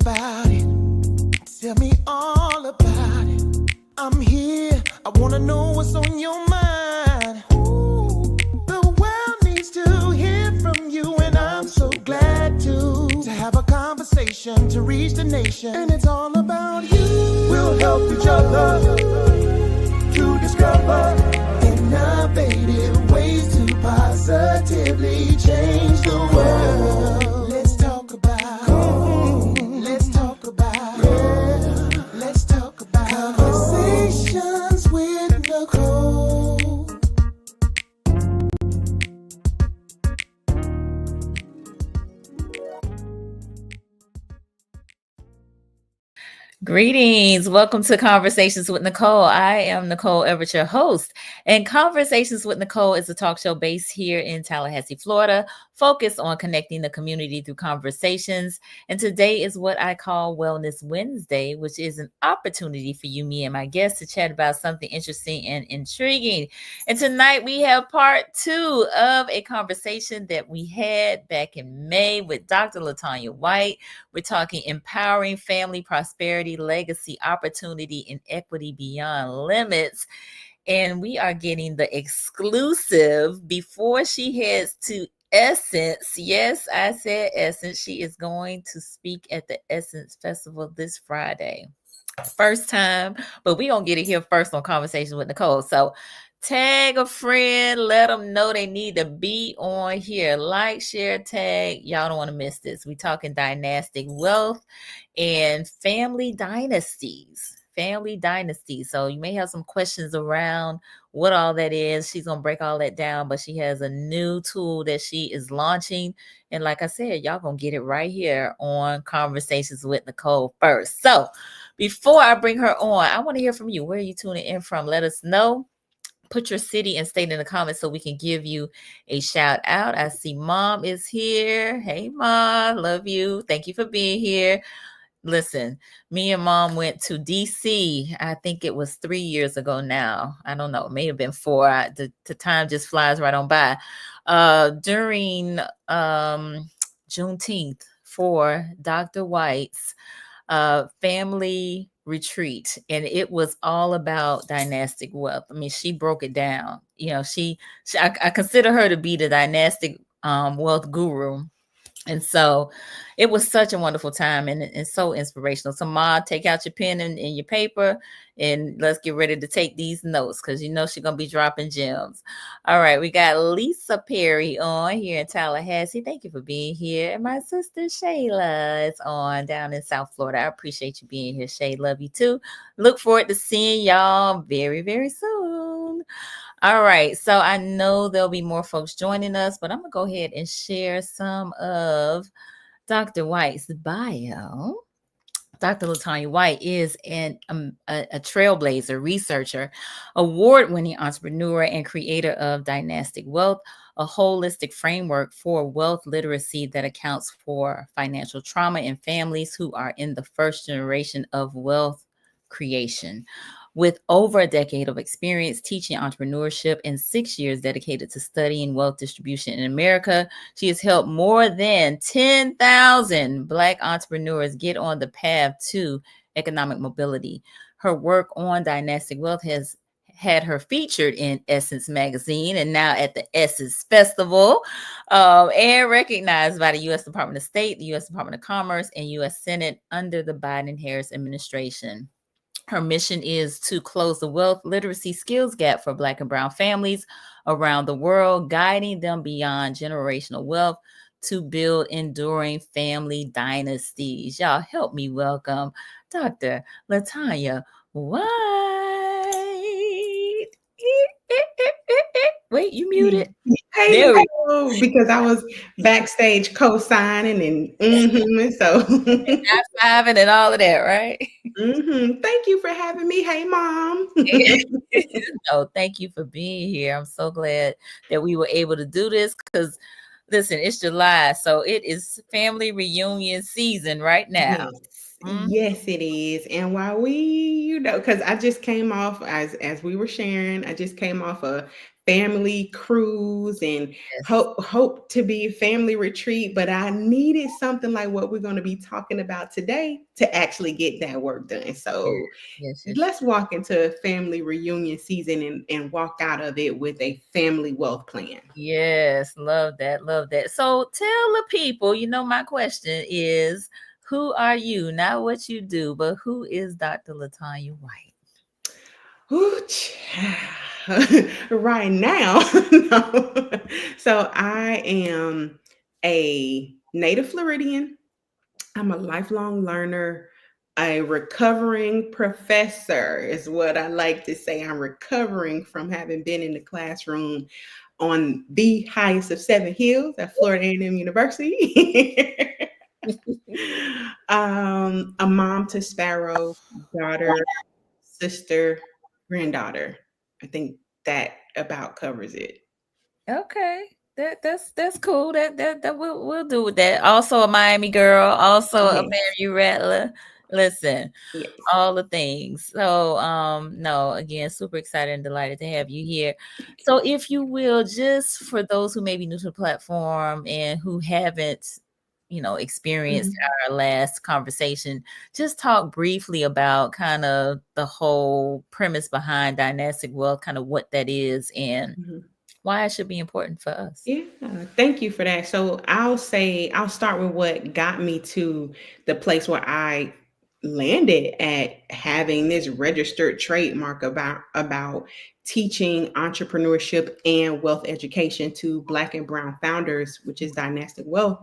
about it. Tell me all about it. I'm here. I wanna know what's on your mind. Ooh, the world needs to hear from you, and I'm so glad to have a conversation to reach the nation. And it's all about you. We'll help each other to discover innovative ways to positively change the world. Let's talk about. Let's talk about. Let's talk about conversations with Nicole. Greetings. Welcome to Conversations with Nicole. I am Nicole Everett, your host. And Conversations with Nicole is a talk show based here in Tallahassee, Florida, focused on connecting the community through conversations. And today is what I call Wellness Wednesday, which is an opportunity for you, me, and my guests to chat about something interesting and intriguing. And tonight we have part 2 of a conversation that we had back in May with Dr. LaTanya White. We're talking empowering family prosperity, legacy, opportunity, and equity beyond limits. And we are getting the exclusive before she heads to Essence. Yes, I said Essence. She is going to speak at the Essence Festival this Friday. First time, but we gonna get it here first on Conversations with Nicole. So tag a friend, let them know they need to be on here. Like, share, tag. Y'all don't want to miss this. We talking dynastic wealth and family dynasties. Family dynasties. So you may have some questions around what all that is. She's gonna break all that down, but she has a new tool that she is launching. And like I said, y'all gonna get it right here on Conversations with Nicole first. So before I bring her on, I want to hear from you. Where are you tuning in from? Let us know. Put your city and state in the comments so we can give you a shout out. I see Mom is here. Hey, Mom. Love you. Thank you for being here. Listen, me and Mom went to DC. I think it was 3 years ago now. I don't know. It may have been 4. The time just flies right on by. During Juneteenth for Dr. White's family retreat, and it was all about dynastic wealth. I mean, she broke it down. You know, I consider her to be the dynastic wealth guru. And so it was such a wonderful time and so inspirational. So Ma, take out your pen and your paper and let's get ready to take these notes because you know she's going to be dropping gems. All right. We got Lisa Perry on here in Tallahassee. Thank you for being here. And my sister Shayla is on down in South Florida. I appreciate you being here, Shay. Love you too. Look forward to seeing y'all very, very soon. All right, so I know there'll be more folks joining us, but I'm going to go ahead and share some of Dr. White's bio. Dr. LaTanya White is a trailblazer, researcher, award-winning entrepreneur, and creator of Dynastic Wealth, a holistic framework for wealth literacy that accounts for financial trauma in families who are in the first generation of wealth creation. With over a decade of experience teaching entrepreneurship and 6 years dedicated to studying wealth distribution in America, she has helped more than 10,000 Black entrepreneurs get on the path to economic mobility. Her work on dynastic wealth has had her featured in Essence magazine and now at the Essence Festival, and recognized by the U.S. Department of State, the U.S. Department of Commerce, and U.S. Senate under the Biden-Harris administration. Her mission is to close the wealth literacy skills gap for Black and Brown families around the world, guiding them beyond generational wealth to build enduring family dynasties. Y'all help me welcome Dr. LaTanya White. Wait, you muted? Hey, there we go. Because I was backstage co-signing and so high-fiving and all of that, right? Thank you for having me. Hey, Mom. No, thank you for being here. I'm so glad that we were able to do this because, listen, it's July, so it is family reunion season right now. Mm, Yes, it is. And while because I just came off as we were sharing, I just came off a family cruise and yes. hope to be a family retreat, but I needed something like what we're going to be talking about today to actually get that work done. Yes. So Yes. Yes. let's walk into family reunion season and walk out of it with a family wealth plan. Yes, love that, love that. So tell the people, my question is, who are you? Not what you do, but who is Dr. LaTanya White? Ooh, right now. No. So I am a native Floridian. I'm a lifelong learner, a recovering professor, is what I like to say. I'm recovering from having been in the classroom on the highest of seven hills at Florida A&M University. A mom to Sparrow, daughter, sister, granddaughter. I think that about covers it. Okay. That's cool. That we'll do with that. Also a Miami girl, also a Yes, Mary Rattler. Listen, yes. all the things. So no, again, super excited and delighted to have you here. So if you will, just for those who may be new to the platform and who haven't, experienced Mhm, our last conversation, just talk briefly about kind of the whole premise behind dynastic wealth, kind of what that is and mhm. why it should be important for us. Yeah, thank you for that. So I'll start with what got me to the place where I landed at having this registered trademark about teaching entrepreneurship and wealth education to Black and Brown founders, which is Dynastic Wealth.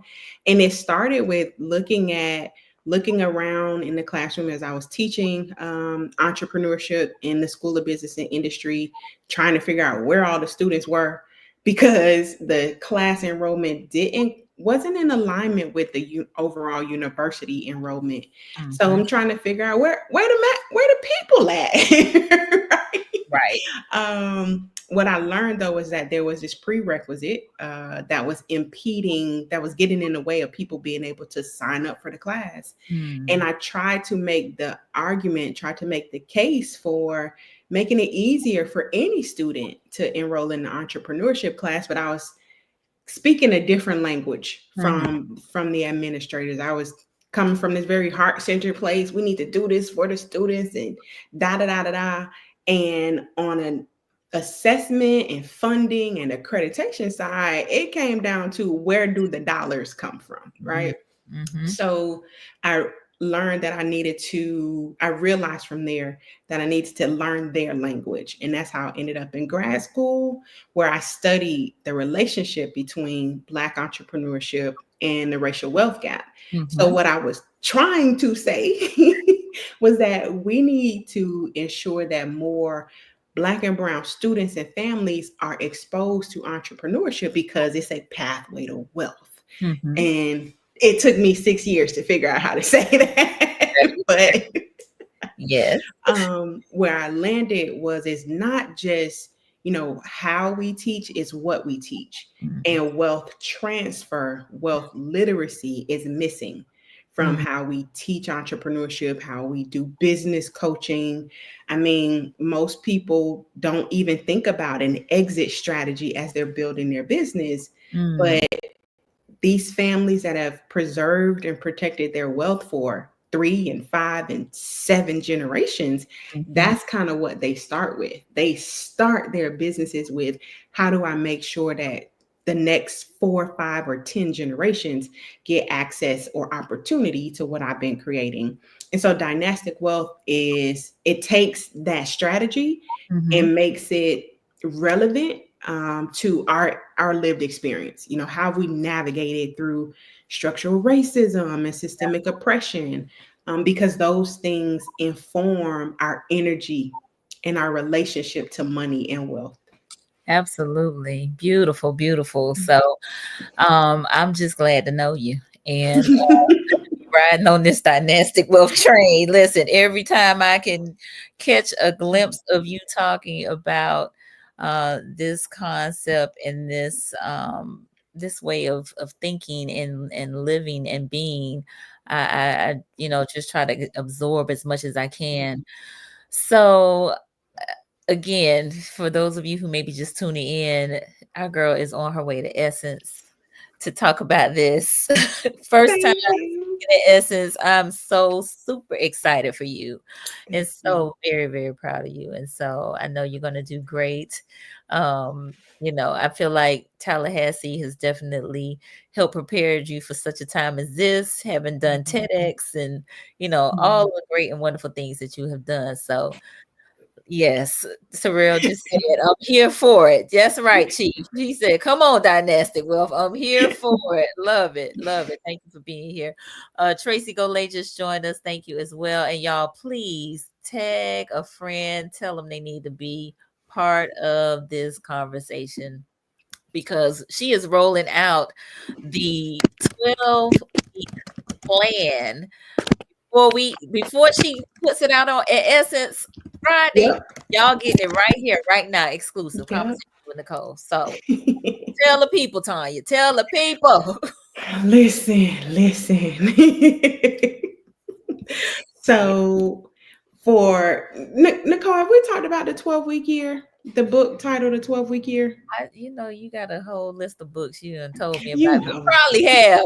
And it started with looking around in the classroom as I was teaching entrepreneurship in the School of Business and Industry, trying to figure out where all the students were because the class enrollment didn't wasn't in alignment with the overall university enrollment. So Mhm. I'm trying to figure out where the people at. Right? Right. What I learned though is that there was this prerequisite that was that was getting in the way of people being able to sign up for the class. And Mm. I tried to make the argument, tried to make the case for making it easier for any student to enroll in the entrepreneurship class, but I was speaking a different language Mhm. from the administrators. I was coming from this very heart-centered place. We need to do this for the students and da da da da da. And on an assessment and funding and accreditation side, it came down to where do the dollars come from, Mm. right? Mhm. So I learned that I realized from there that I needed to learn their language. And that's how I ended up in grad school, where I studied the relationship between Black entrepreneurship and the racial wealth gap. So, Mhm. what I was trying to say was that we need to ensure that more Black and Brown students and families are exposed to entrepreneurship because it's a pathway to wealth. Mhm. And it took me 6 years to figure out how to say that. But Yes. where I landed was it's not just, how we teach, it's what we teach. Mhm. And wealth transfer, wealth literacy is missing from Mhm. how we teach entrepreneurship, how we do business coaching. I mean, most people don't even think about an exit strategy as they're building their business. Mm. But these families that have preserved and protected their wealth for 3 and 5 and 7 generations, Mhm. that's kind of what they start with. They start their businesses with, how do I make sure that the next 4, 5, or 10 generations get access or opportunity to what I've been creating? And so dynastic wealth it takes that strategy Mhm. and makes it relevant to our lived experience. How we navigated through structural racism and systemic oppression, because those things inform our energy and our relationship to money and wealth. Absolutely. Beautiful, beautiful. So, I'm just glad to know you and riding on this dynastic wealth train. Listen, every time I can catch a glimpse of you talking about this concept and this this way of thinking and living and being. I just try to absorb as much as I can. So again, for those of you who may be just tuning in, our girl is on her way to Essence to talk about this. First time Thank you. in Essence. I'm so super excited for you and Thank you. so very, very proud of you. And so I know you're going to do great. I feel like Tallahassee has definitely helped prepare you for such a time as this, having done TEDx and, all the great and wonderful things that you have done. So yes, Sorrel just said, I'm here for it. That's right, Chief. He said, come on, Dynastic Wealth. I'm here for it. Love it. Love it. Thank you for being here. Tracy Golay just joined us. Thank you as well. And y'all, please tag a friend. Tell them they need to be part of this conversation because she is rolling out the 12-week plan before she puts it out on at Essence Friday. Yep. Y'all getting it right here, right now, exclusive Yep. conversation with Nicole. So tell the people, Tanya. Tell the people. Listen. So for Nicole, have we talked about the 12-week year? The book titled The 12-Week Year? You got a whole list of books you done told me You about. know.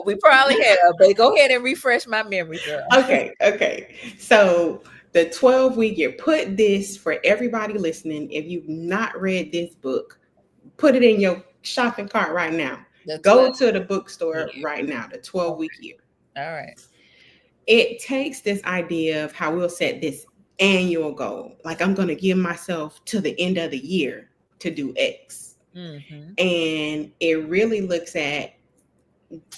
We probably have, but go ahead and refresh my memory, girl. Okay. So the 12-week year, put this for everybody listening. If you've not read this book, put it in your shopping cart right now. The Go 12 to the bookstore year. right now, the 12-week Okay. year. All right. It takes this idea of how we'll set this annual goal. Like I'm going to give myself to the end of the year to do X. Mm-hmm. And it really looks at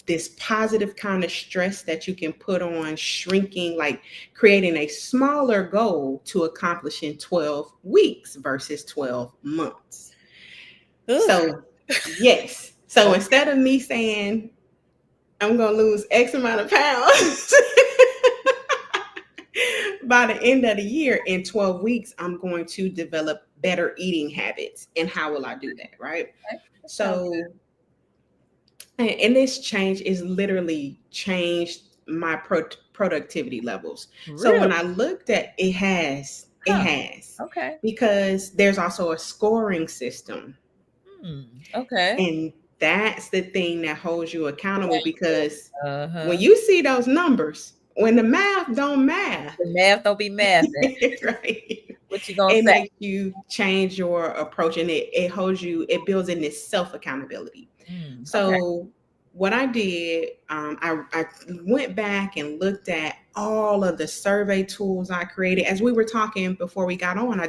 this positive kind of stress that you can put on shrinking, like creating a smaller goal to accomplish in 12 weeks versus 12 months. Ugh. So, yes. So Okay. instead of me saying, I'm going to lose X amount of pounds by the end of the year, in 12 weeks, I'm going to develop better eating habits. And how will I do that? Right. That sounds So, and this change is literally changed my productivity levels. So really when I looked at it, has okay. because there's also a scoring system, Okay. and that's the thing that holds you accountable because when Uh-huh. you see those numbers, when the math don't math, The math don't be math. right? What you gonna It say? makes you change your approach, and it holds you, it builds in this self accountability. Okay. So what I did, I went back and looked at all of the survey tools I created. As we were talking before we got on, I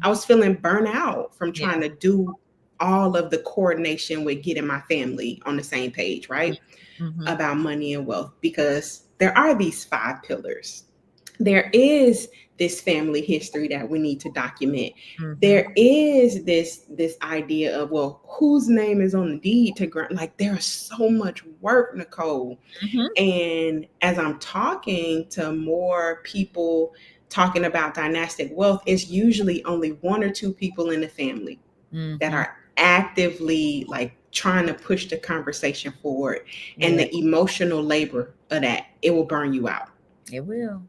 was feeling burnt out from Yeah. trying to do all of the coordination with getting my family on the same page, right? Mm-hmm. About money and wealth, because there are these 5 pillars. There is this family history that we need to document. Mm-hmm. There is this idea of, well, whose name is on the deed to grant. Like there's so much work, Nicole. Mm-hmm. And as I'm talking to more people talking about dynastic wealth, it's usually only 1 or 2 people in the family that Mm-hmm. are actively like trying to push the conversation forward. And Yeah, the emotional labor of that, it will burn you out it will.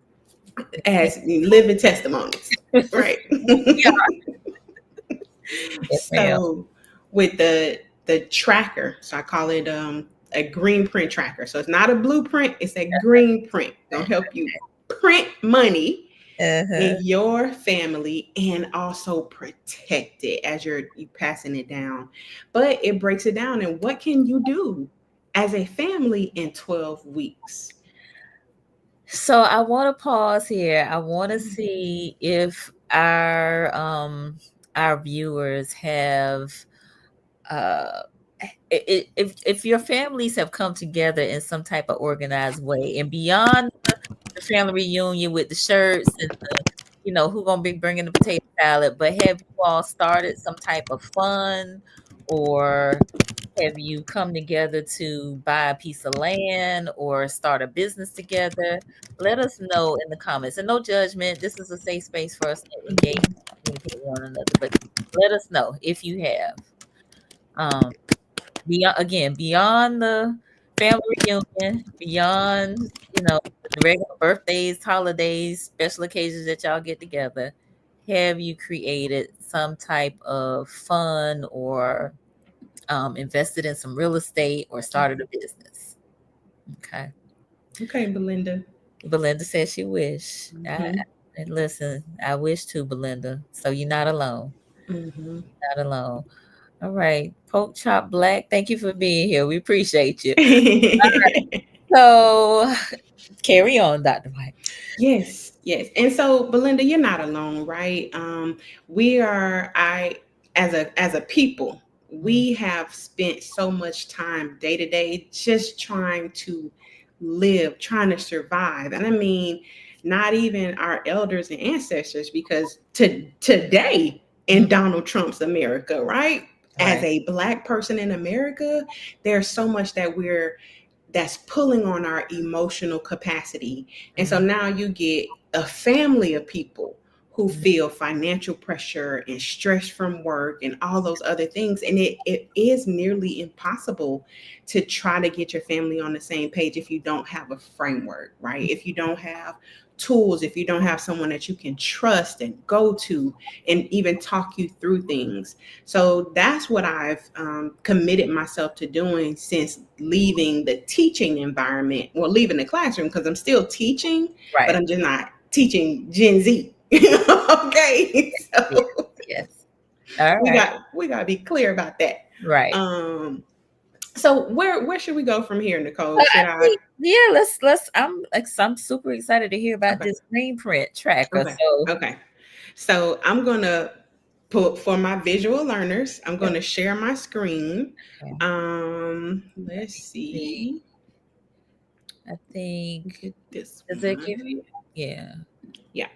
as living testimonies, right? Yeah. Yes, ma'am. So with the tracker, so I call it a green print tracker. So it's not a blueprint, it's a green print. Gonna help you print money in Uh-huh. your family and also protect it as you passing it down. But it breaks it down, and what can you do as a family in 12 weeks? So I want to pause here. I want to see if our viewers have uh if your families have come together in some type of organized way and beyond the family reunion with the shirts and who gonna be bringing the potato salad, but have you all started some type of fun, or have you come together to buy a piece of land or start a business together? Let us know in the comments. And no judgment. This is a safe space for us to engage and communicate with one another. But let us know if you have. Um, beyond the family reunion, beyond, the regular birthdays, holidays, special occasions that y'all get together, have you created some type of fund or invested in some real estate or started a business? Okay. Okay, Belinda. Belinda says she wish. Mm-hmm. And listen, I wish too, Belinda. So you're not alone. Mm-hmm. Not alone. All right. Poke Chop Black, thank you for being here. We appreciate you. So carry on, Dr. White. Yes, yes. And so, Belinda, you're not alone, right? We are, as a people, Mm, we have spent so much time day to day just trying to live, trying to survive. And I mean, not even our elders and ancestors, because today in mm, Donald Trump's America, right? As right. a Black person in America, there's so much that's pulling on our emotional capacity. And so Mm, now you get a family of people who mm, feel financial pressure and stress from work and all those other things. And it is nearly impossible to try to get your family on the same page if you don't have a framework, right? If you don't have tools, if you don't have someone that you can trust and go to and even talk you through things. So that's what I've committed myself to doing since leaving the teaching environment, well, leaving the classroom, because I'm still teaching, but right. I'm just not teaching Gen Z. Okay, Yes. so Yes. All we right. got we got to be clear about that. Right. Um, so where should we go from here, Nicole? I Should I? think, yeah, let's I'm super excited to hear about Okay, this green print tracker. okay, So okay. So I'm gonna put for my visual learners. I'm yep. gonna share my screen. Okay. Let's See, see. I think, Get this does that give one. you, yeah. Yeah.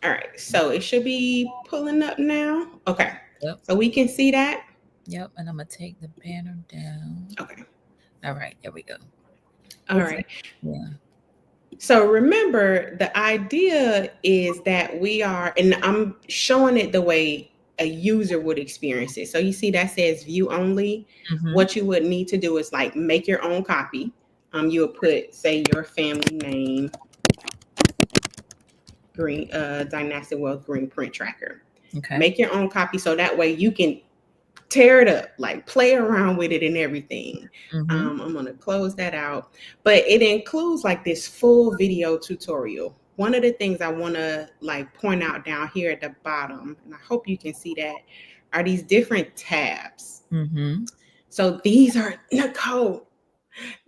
All right. So it should be pulling up now. Okay. Yep. So we can see that. Yep. And I'm gonna take the banner down. Okay. All right, there we go. All Is it? right. Yeah. So remember, the idea is that we are, and I'm showing it the way a user would experience it. So you see that says view only. Mm-hmm. What you would need to do is like make your own copy. You would put, say, your family name, green, Dynastic Wealth Green Print Tracker. Okay. Make your own copy so that way you can tear it up, like play around with it and everything. Mm-hmm. I'm gonna close that out, but it includes like this full video tutorial. One of the things I want to like point out down here at the bottom, and I hope you can see that, are these different tabs. Mm-hmm. So these are, Nicole,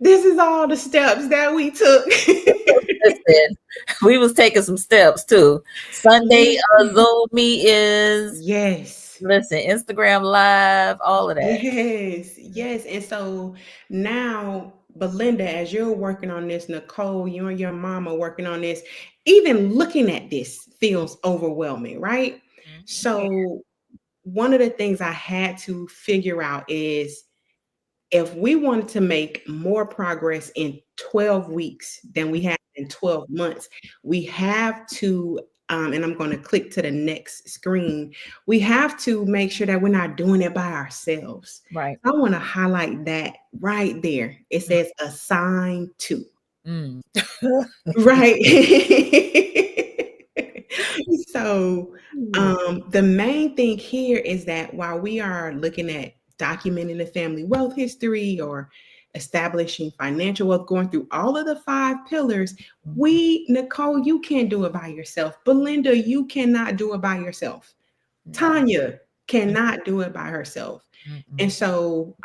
this is all the steps that we took. Listen, we was taking some steps too. Sunday Listen, Zoom meet is, yes. listen, Instagram live, all of that. Yes, yes. And so now, Belinda, as you're working on this, Nicole, you and your mom are working on this, even looking at this feels overwhelming, right? Mhm. So, one of the things I had to figure out is if we wanted to make more progress in 12 weeks than we had in 12 months, we have to, and I'm going to click to the next screen, we have to make sure that we're not doing it by ourselves. Right. I want to highlight that right there. It says assign to. Mm. Right. So, Mm. the main thing here is that while we are looking at documenting the family wealth history or establishing financial wealth, going through all of the 5 pillars, Mhm. Nicole, you can't do it by yourself. Belinda, you cannot do it by yourself. No. Tanya cannot do it by herself. And Mm-mm. so,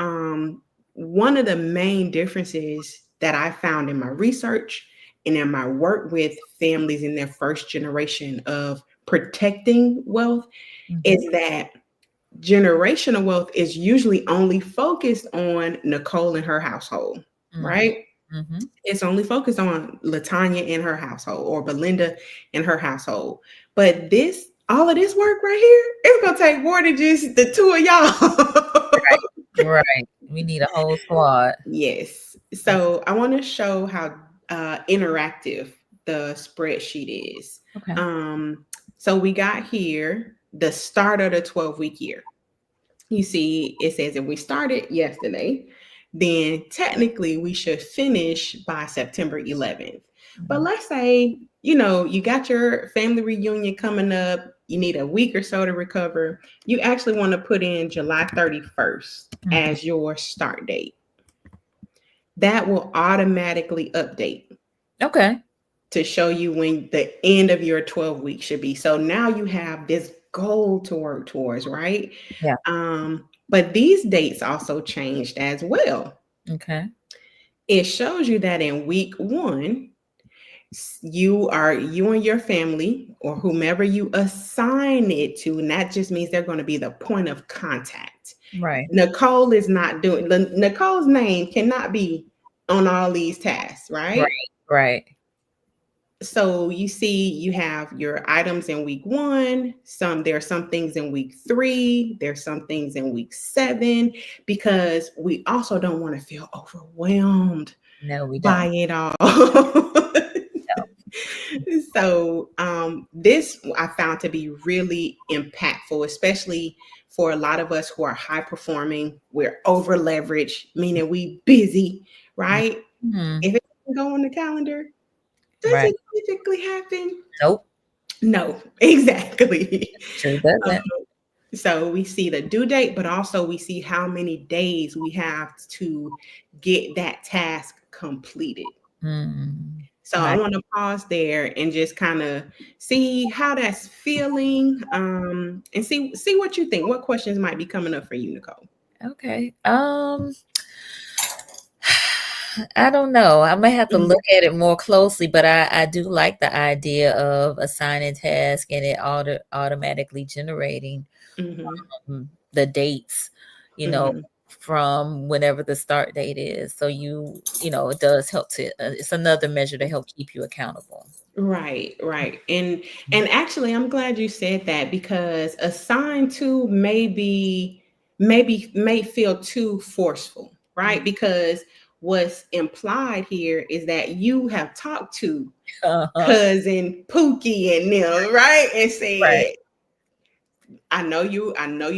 one of the main differences that I found in my research and in my work with families in their first generation of protecting wealth is Mhm. that generational wealth is usually only focused on Nicole and her household, Mhm. right? Mhm. It's only focused on LaTanya and her household or Belinda and her household. But all of this work right here, it's gonna take more than just the two of y'all. Right. We need a whole squad. Yes. So I want to show how interactive the spreadsheet is. Okay. So we got here the start of the 12-week year. you see, it says if we started yesterday, then technically we should finish by September 11th. But Mhm. let's say, you got your family reunion coming up, you need a week or so to recover. You actually want to put in July 31st Mhm. as your start date. That will automatically update Okay. to show you when the end of your 12 weeks should be. So now you have this goal to work towards, right? Yeah. But these dates also changed as well. Okay. It shows you that in week one, you and your family or whomever you assign it to, and that just means they're going to be the point of contact. Right. Nicole is not doing Nicole's name cannot be on all these tasks, Right. right? Right. So you see you have your items in week one, there are some things in week three, there's some things in week 7, because we also don't want to feel overwhelmed No, we by don't. it all. No. So this I found to be really impactful, especially for a lot of us who are high performing. We're over leveraged, meaning we busy, right? Mhm. If it doesn't go on the calendar, does Right. it typically happen? Nope. No, exactly. Sure Um, doesn't. so we see the due date, but also we see how many days we have to get that task completed. Mm. So I Right. want to pause there and just kind of see how that's feeling, and see what you think. What questions might be coming up for you, Nicole? Okay. I don't know. I may have to Mhm, look at it more closely, but I do like the idea of assigning tasks and it automatically generating mhm, the dates, you know, mhm. from whenever the start date is. So it does help it's another measure to help keep you accountable. Right, right. And actually I'm glad you said that, because assigned to may feel too forceful, Mm. right? Because what's implied here is that you have talked to Uh-huh. cousin Pookie and them, right? And Right. said, I know you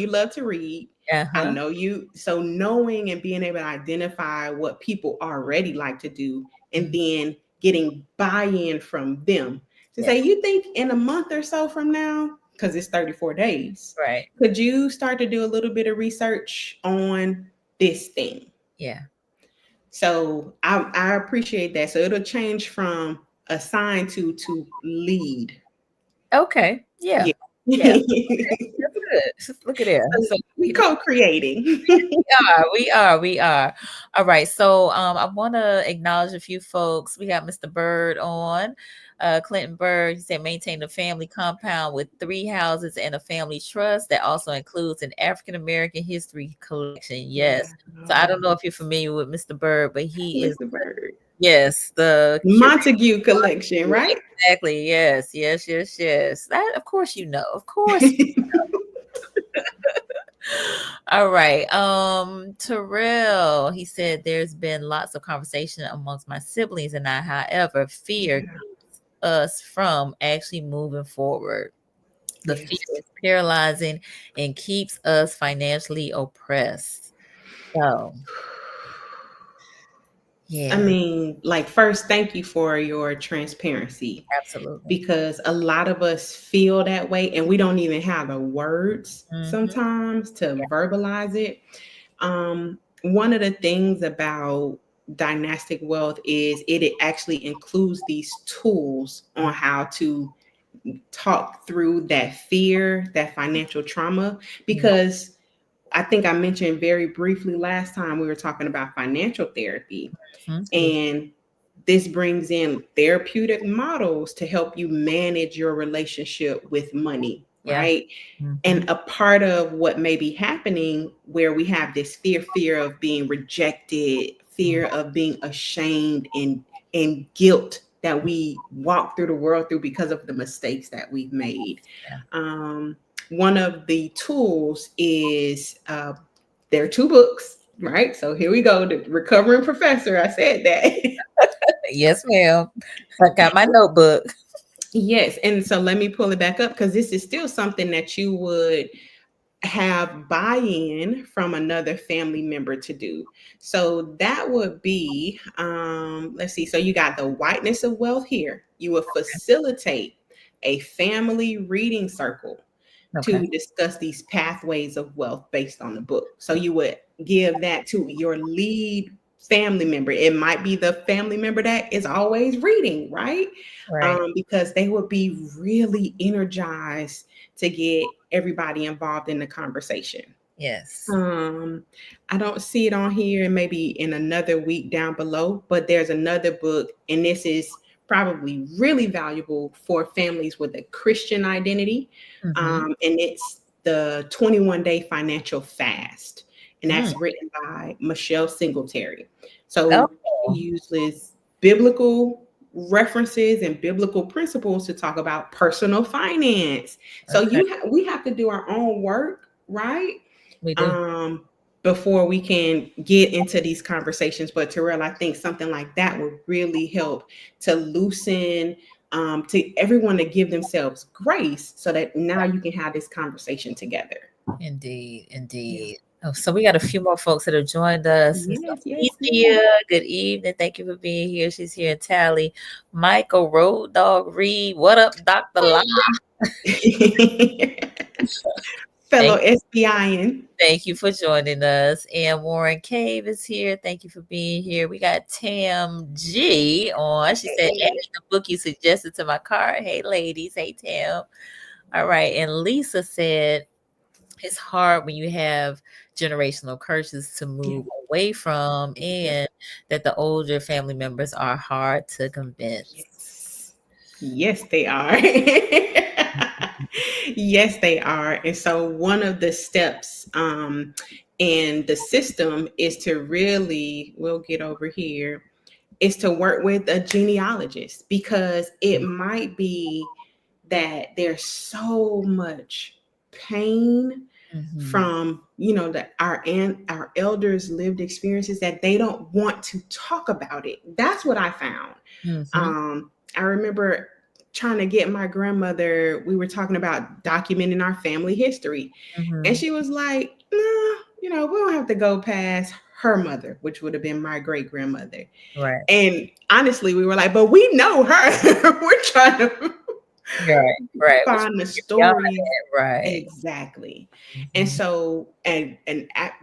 love to read. I Uh-huh. know you. So knowing and being able to identify what people already like to do, and Mhm. then getting buy-in from them to Yeah. say, you think in a month or so from now, because it's 34 days, Right. could you start to do a little bit of research on this thing? Yeah. So I appreciate that. So it'll change from assigned to lead. Okay. Yeah. Yeah. Yeah. That's good. Look at there. So So we co-creating. we are. All right. So I want to acknowledge a few folks. We got Mr. Bird on. Clinton Bird, he said maintain a family compound with 3 houses and a family trust that also includes an African American history collection. Yes. So I don't Wow. know if you're familiar with Mr. Bird, but he is, Mr. Bird. yes, the curator. Montague collection, right? Exactly. Yes. Yes. Yes. Yes. That, of course, Of course. All right. Terrell, he said there's been lots of conversation amongst my siblings and I, however, fear Yeah. keeps us from actually moving forward. The fear Yes. is paralyzing and keeps us financially oppressed. So, I yeah, mean, like, first, thank you for your transparency, absolutely. because a lot of us feel that way and we don't even have the words Hmm. sometimes to verbalize it. One of the things about Dynastic Wealth is it actually includes these tools on how to talk through that fear, that financial trauma, because I think I mentioned very briefly last time we were talking about financial therapy, Hmm. and this brings in therapeutic models to help you manage your relationship with money, Yeah. right? Hmm. And a part of what may be happening where we have this fear of being rejected, fear of being ashamed, and guilt that we walk through the world through because of the mistakes that we've made. Yeah. One of the tools is there are 2 books, right? So here we go, the recovering professor. I said that. Yes, ma'am. I got my notebook. Yes, and so let me pull it back up, because this is still something that you would have buy-in from another family member to do. So that would be, let's see. So you got the whiteness of wealth here. You would facilitate a family reading circle Okay. to discuss these pathways of wealth based on the book. So you would give that to your lead family member. It might be the family member that is always reading, right? Right. Because they would be really energized to get everybody involved in the conversation. Yes. Um, I don't see it on here, and maybe in another week down below, but there's another book, and this is probably really valuable for families with a Christian identity. Mm-hmm. And it's the 21-day financial fast, and Mm. that's written by Michelle Singletary. So she Oh, uses biblical references and biblical principles to talk about personal finance. So okay. we have to do our own work, right? We do. um, Before we can get into these conversations. But Terrell, I think something like that would really help to loosen, to everyone to give themselves grace so that now you can have this conversation together. Indeed. Yeah. Indeed. Oh, so we got a few more folks that have joined us. Miss Yes, yes, Alicia, good evening. Thank you for being here. She's here in Tally. Michael Road Dog Reed. What up, Dr. La? yes. Fellow Thank SBIN. Thank you for joining us. And Warren Cave is here. Thank you for being here. We got Tam G on. She said, add the book you suggested to my cart. Hey, ladies. Hey, Tam. All right. And Lisa said, it's hard when you have generational curses to move away from, and that the older family members are hard to convince. Yes. Yes, they are. Yes, they are. And so one of the steps in the system is to really, we'll get over here, is to work with a genealogist, because it might be that there's so much pain Mhm. from that our elders lived experiences that they don't want to talk about it. That's what I found. Mhm. I remember trying to get my grandmother, we were talking about documenting our family history. And Mhm. she was like, no, we don't have to go past her mother, which would have been my great grandmother. Right. And honestly, we were like, but we know her. We're trying to Right. Right. Which find the beyond stories. that, right. Exactly. And Mhm. so,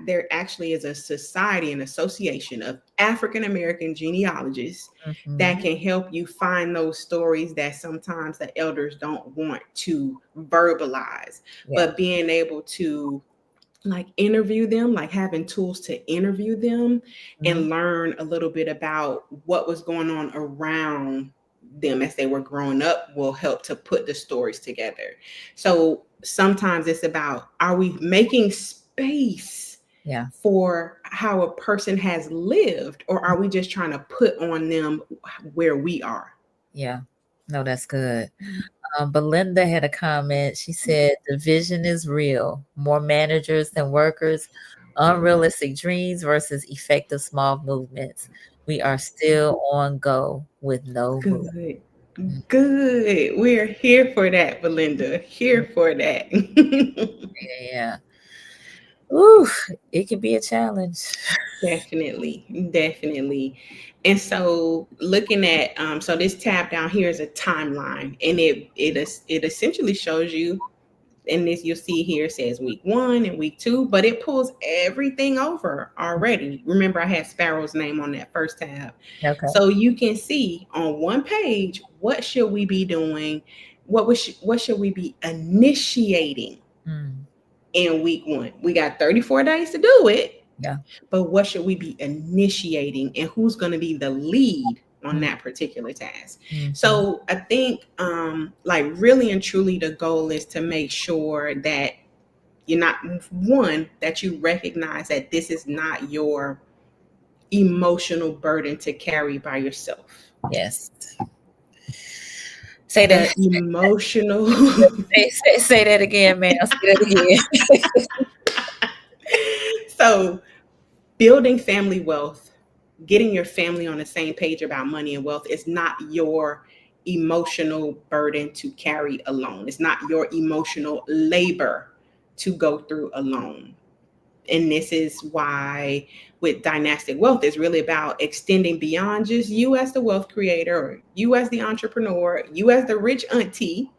there actually is a society, an association of African American genealogists that Mhm. can help you find those stories that sometimes the elders don't want to verbalize, Yeah. but being able to like interview them, like having tools to interview them Mhm. and learn a little bit about what was going on around them as they were growing up will help to put the stories together. So sometimes it's about, are we making space Yeah. for how a person has lived, or are we just trying to put on them where we are? Yeah. No, that's good. Belinda had a comment. She said, the vision is real. More managers than workers, unrealistic dreams versus effective small movements. We are still on go with no move. Good. Mm, Good. We're here for that, Belinda. Here for that. yeah. Ooh, it can be a challenge. Definitely, definitely. And so looking at so this tab down here is a timeline, and it essentially shows you, and this you'll see here says week 1 and week 2, but it pulls everything over already. Remember, I had Sparrow's name on that first tab. Okay. So you can see on one page, what should we be doing? What should we be initiating Mm, in week 1? We got 34 days to do it, yeah. but what should we be initiating, and who's going to be the lead on Mm, that particular task? mhm. So I think like really and truly the goal is to make sure that you're not, one, that you recognize that this is not your emotional burden to carry by yourself. Yes. Say that. The emotional Say that again, ma'am. Say that again. so building family wealth, getting your family on the same page about money and wealth is not your emotional burden to carry alone. It's not your emotional labor to go through alone. And this is why with Dynastic Wealth, it's really about extending beyond just you as the wealth creator or you as the entrepreneur, you as the rich auntie,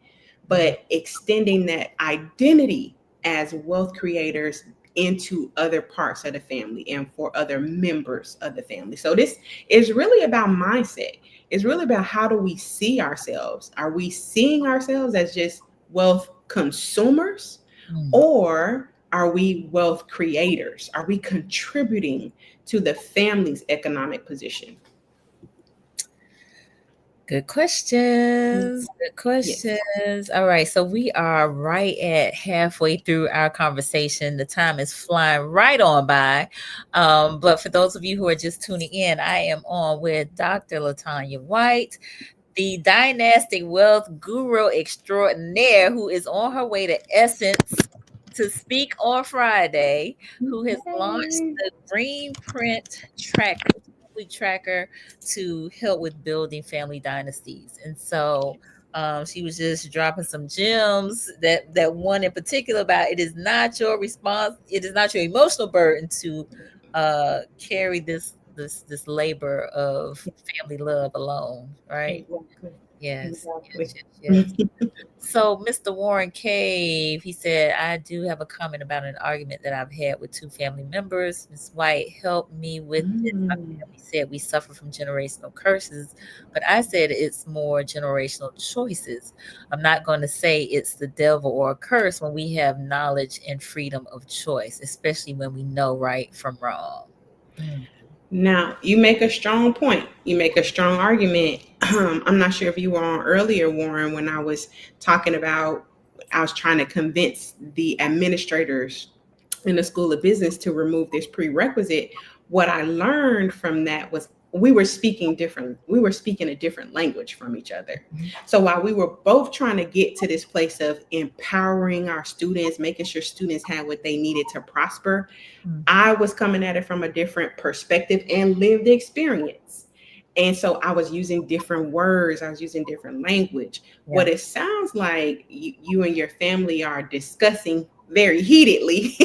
but extending that identity as wealth creators into other parts of the family and for other members of the family. So this is really about mindset. It's really about how do we see ourselves? Are we seeing ourselves as just wealth consumers, or are we wealth creators? Are we contributing to the family's economic position? Good questions. Good Yes. questions. All right. So we are right at halfway through our conversation. The time is flying right on by. But for those of you who are just tuning in, I am on with Dr. LaTanya White, the Dynastic Wealth Guru Extraordinaire, who is on her way to Essence to speak on Friday, who has launched the Green Print Tracker to help with building family dynasties. And so she was just dropping some gems. That one in particular about it is not your response, it is not your emotional burden to carry this labor of family love alone, right? Exactly. Yes, Exactly. yes, yes, yes. So, Mr. Warren Cave, he said, I do have a comment about an argument that I've had with two family members. Ms. White helped me with this. My family said we suffer from generational curses, but I said it's more generational choices. I'm not going to say it's the devil or a curse when we have knowledge and freedom of choice, especially when we know right from wrong. Now, you make a strong point. You make a strong argument. I'm not sure if you were on earlier, Warren, when I was talking about, I was trying to convince the administrators in the School of Business to remove this prerequisite. What I learned from that was we were speaking a different language from each other. So while we were both trying to get to this place of empowering our students, making sure students had what they needed to prosper, I was coming at it from a different perspective and lived experience. And so I was using different words, I was using different language. Yeah. What it sounds like you and your family are discussing very heatedly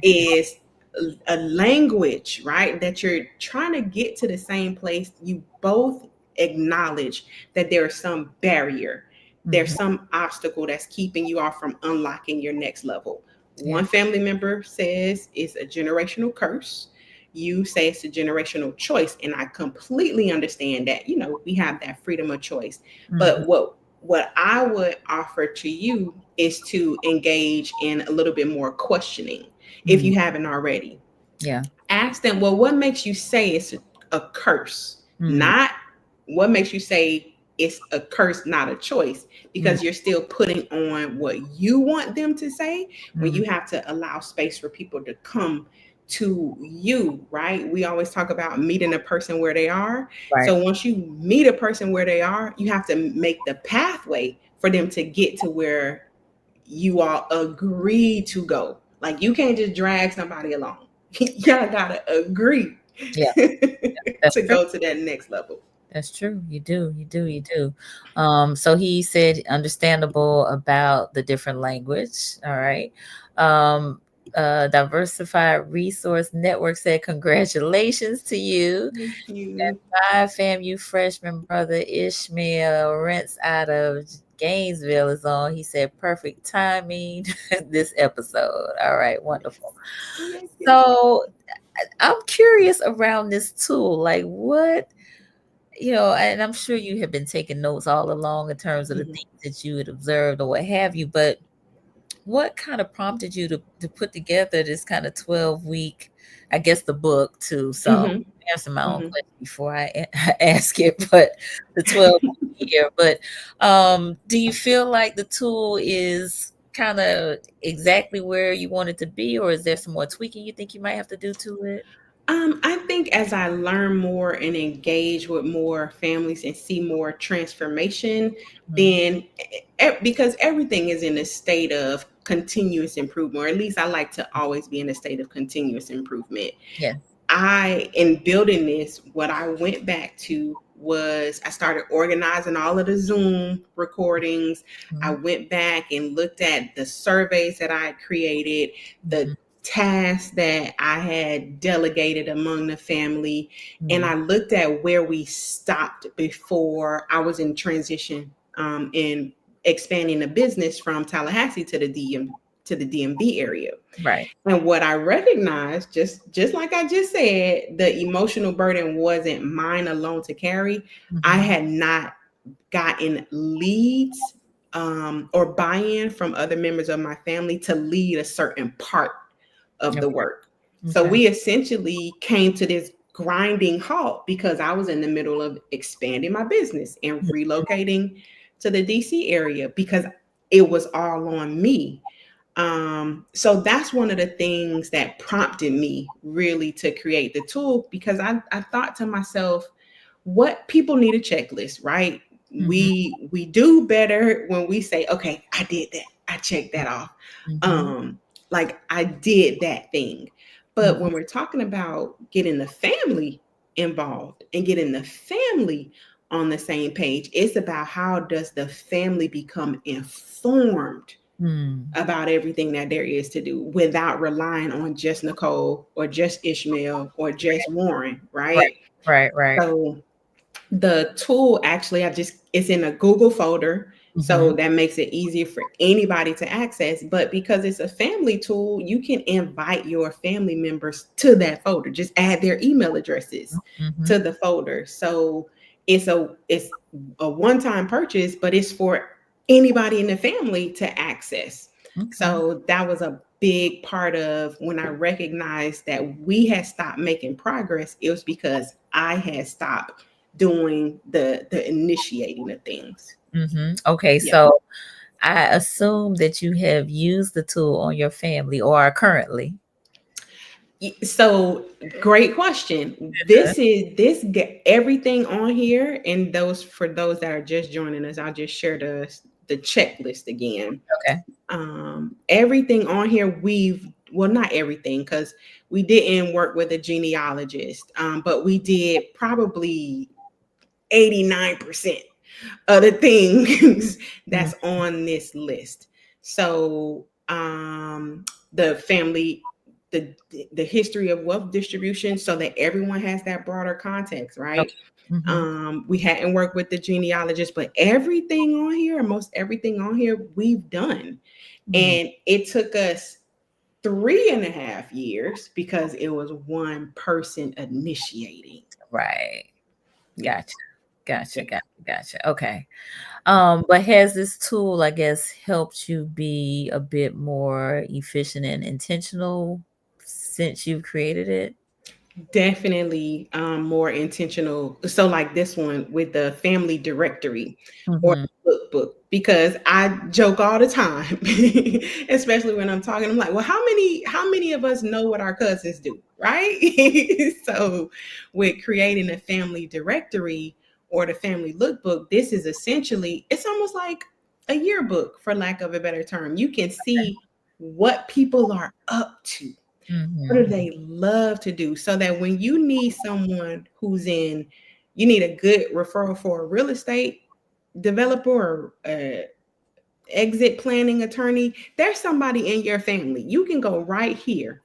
is a language, right? That you're trying to get to the same place. You both acknowledge that there is some barrier, there's some obstacle that's keeping you off from unlocking your next level. One family member says it's a generational curse. You say it's a generational choice. And I completely understand that, we have that freedom of choice. But what I would offer to you is to engage in a little bit more questioning if you haven't already. Yeah. Ask them, well, what makes you say it's a curse? Not what makes you say it's a curse, not a choice, because you're still putting on what you want them to say when you have to allow space for people to come to you, right? We always talk about meeting a person where they are. Right. So once you meet a person where they are, you have to make the pathway for them to get to where you all agree to go. Like you can't just drag somebody along. Y'all gotta agree to go to that next level. That's true. You do. So he said understandable about the different language. All right. Diversified Resource Network said congratulations to you. Thank you. And my FAMU freshman brother Ishmael Rents out of Gainesville is on. He said perfect timing this episode. All right, wonderful. So I'm curious around this tool. Like what, and I'm sure you have been taking notes all along in terms of the things that you had observed or what have you, but what kind of prompted you to put together this kind of 12-week, I guess the book too. So answer my own question before I ask it, but the 12 year, but do you feel like the tool is kind of exactly where you want it to be, or is there some more tweaking you think you might have to do to it? I think as I learn more and engage with more families and see more transformation, then because everything is in a state of continuous improvement, or at least I like to always be in a state of continuous improvement. Yeah. In building this, what I went back to was I started organizing all of the Zoom recordings. I Mhm. went back and looked at the surveys that I had created, the Mhm. tasks that I had delegated among the family, and Mhm. I looked at where we stopped before I was in transition in expanding the business from Tallahassee to the DMV area. Right. And what I recognized, just like I just said, the emotional burden wasn't mine alone to carry. I Mhm. had not gotten leads or buy-in from other members of my family to lead a certain part of the Okay. work. So Okay. we essentially came to this grinding halt because I was in the middle of expanding my business and relocating to the DC area because it was all on me. So that's one of the things that prompted me really to create the tool because I thought to myself, what people need a checklist, right? Mhm. We do better when we say, okay, I did that. I checked that off. Mhm. Um, like I did that thing. But Mhm. when we're talking about getting the family involved and getting the family on the same page, it's about how does the family become informed Mm. about everything that there is to do without relying on just Nicole or just Ishmael or just Warren, Right. right? Right. Right. So the tool actually it's in a Google folder, so Mhm. that makes it easier for anybody to access. But because it's a family tool, you can invite your family members to that folder. Just add their email addresses Mhm. to the folder. So it's a one-time purchase, but it's for anybody in the family to access. Okay. So that was a big part of when I recognized that we had stopped making progress. It was because I had stopped doing the initiating of things. Mhm. Okay. Yeah. So I assume that you have used the tool on your family or are currently. So great question. Everything on here, and those for those that are just joining us, I'll just share the checklist again. Okay. Everything on here well, not everything because we didn't work with a genealogist, but we did probably 89% of the things Mm. that's on this list. So the family, the history of wealth distribution, so that everyone has that broader context, right? Okay. Mhm. We hadn't worked with the genealogist, but everything on here, most everything on here, we've done, Mm. and it took us 3.5 years because it was one person initiating. Right. Yeah. Gotcha. Gotcha. Yeah. Gotcha. Gotcha. Okay. But has this tool, I guess, helped you be a bit more efficient and intentional since you've created it? Definitely more intentional. So, like this one with the family directory or Mhm. lookbook, because I joke all the time, especially when I'm talking. I'm like, well, how many of us know what our cousins do, right? So, with creating a family directory or the family lookbook, this is essentially it's almost like a yearbook, for lack of a better term. You can see what people are up to, what do Mhm. they love to do, so that when you need someone you need a good referral for a real estate developer or exit planning attorney, there's somebody in your family. You can go right here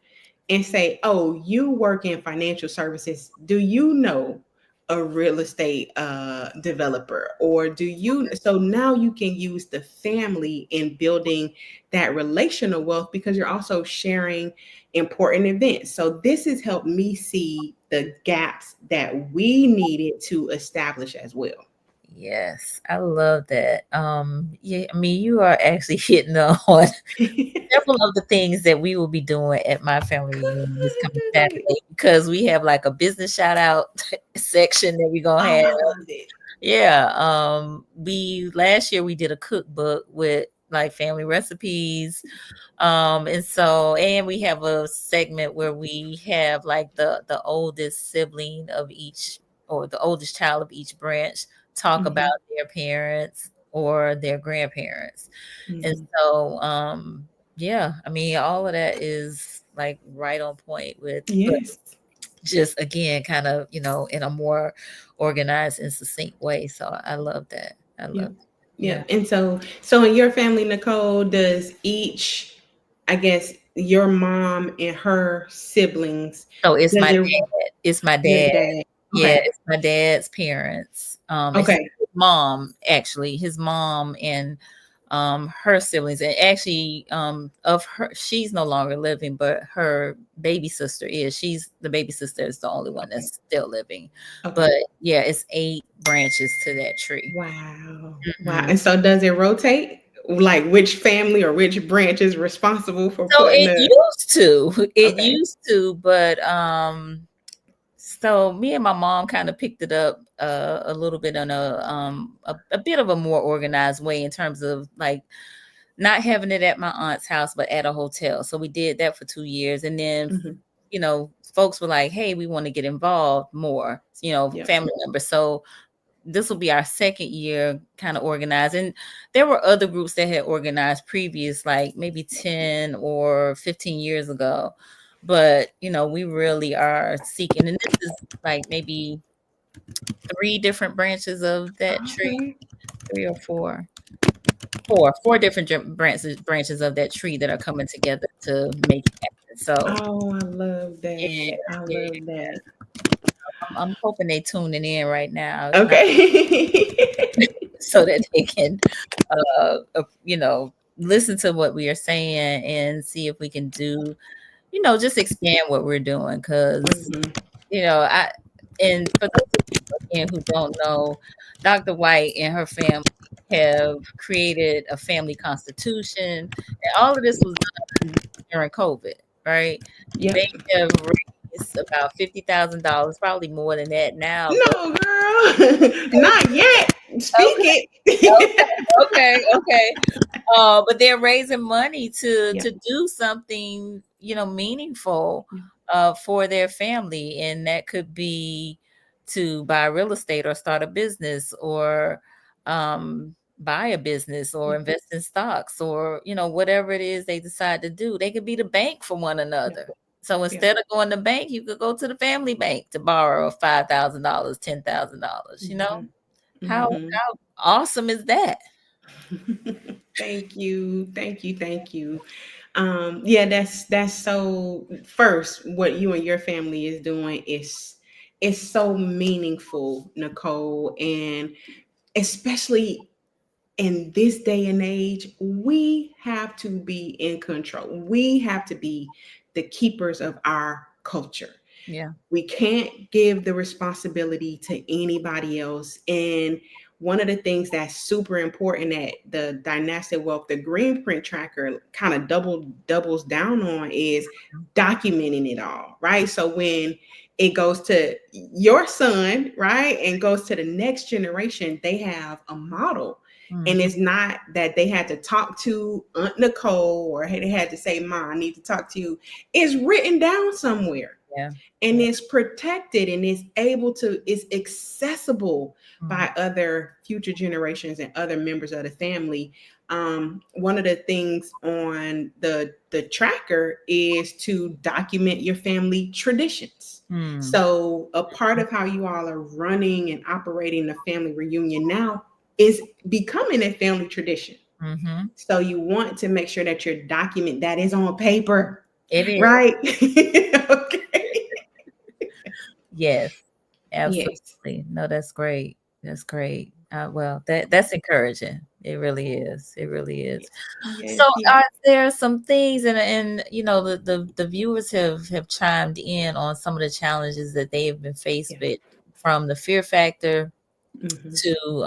and say, oh, you work in financial services. Do you know a real estate developer? Or do you? So now you can use the family in building that relational wealth because you're also sharing important events. So this has helped me see the gaps that we needed to establish as well. Yes, I love that. Yeah, I mean, you are actually hitting on several of the things that we will be doing at my family reunion this coming Saturday because we have like a business shout out section that we're gonna Oh, have. I love it. Yeah. We last year we did a cookbook with like family recipes. And we have a segment where we have like the oldest sibling of each or the oldest child of each branch talk about Mhm, their parents or their grandparents. And mhm. so yeah, I mean all of that is like right on point with Yes. just again, kind of, in a more organized and succinct way. So I love that. I Yeah. love, Yeah. yeah. And so in your family, Nicole, does each, I guess, your mom and her siblings, So it's does my it dad. It's my your dad. dad? Yeah, Okay. it's my dad's parents. It's Okay. his mom, actually, his mom and her siblings. And actually, of her, she's no longer living, but her baby sister is. She's the baby sister is the only one Okay. that's still living. But Okay. yeah, it's 8 branches to that tree. Wow. Wow. Mhm. And so does it rotate? Like which family or which branch is responsible for So putting it the used to, okay. but so me and my mom kind of picked it up a little bit on a bit of a more organized way in terms of like not having it at my aunt's house, but at a hotel. So we did that for 2 years, and then Hmm. folks were like, "Hey, we want to get involved more," Yep. family members. So this will be our second year kind of organized. And there were other groups that had organized previous, like maybe 10 or 15 years ago. But, we really are seeking, and this is like maybe 3 different branches of that tree, Okay. 3 or 4, 4 different branches of that tree that are coming together to make it happen. So Oh, I love yeah, that. I yeah, love that. I'm hoping they tuning in right now. If not, Okay. so that they can listen to what we are saying and see if we can do, just expand what we're doing. Because, Mhm. I, and for those of you again who don't know, Dr. White and her family have created a family constitution, and all of this was done during COVID, right? Yep. They have raised about $50,000, probably more than that now, but No, girl. Not yet. Speak okay, it. okay. But they're raising money to Yeah. do something, meaningful Yeah. for their family, and that could be to buy real estate or start a business or buy a business or Yeah. invest in stocks or whatever it is they decide to do. They could be the bank for one Yeah. another. So Yeah. instead of going to bank, you could go to the family bank to borrow $5,000, $10,000. Mhm. Mhm. How awesome is that? Thank you. Thank you. Thank you. Yeah, that's so first what you and your family is doing is so meaningful, Nicole, and especially in this day and age, we have to be in control. We have to be the keepers of our culture. Yeah. We can't give the responsibility to anybody else. And one of the things that's super important that the Dynastic Wealth, the green print tracker, kind of doubles down on is documenting it all, right? So when it goes to your son, right, and goes to the next generation, they have a model. And Mhm. it's not that they had to talk to Aunt Nicole or they had to say, "Mom, I need to talk to you." It's written down somewhere Yeah. and Yeah. it's protected and it's accessible Mm. by other future generations and other members of the family. One of the things on the tracker is to document your family traditions. Mm. So a part of how you all are running and operating the family reunion now is becoming a family tradition. Mhm. So you want to make sure that your document that is on paper, It is. right? Okay. Yes. Yes. Absolutely. No, that's great. That's great. Well, that's encouraging. It really is. It really is. Yes. So, Yes. Yes. are there some things, and the viewers have chimed in on some of the challenges that they have been faced Yeah. with, from the fear factor Hmm. to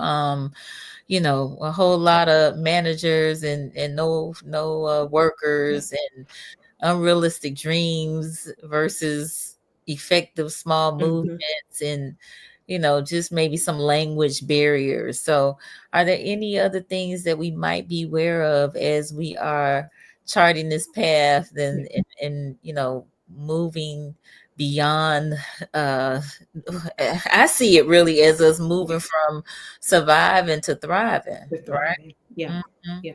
a whole lot of managers and no Yeah. workers, and unrealistic dreams versus effective small Hmm. movements, and just maybe some language barriers. So are there any other things that we might be aware of as we are charting this path, Yeah. and moving beyond, uh I see it really as us Yeah. moving from surviving to thriving, The right? thriving. Yeah. Mhm. Yeah.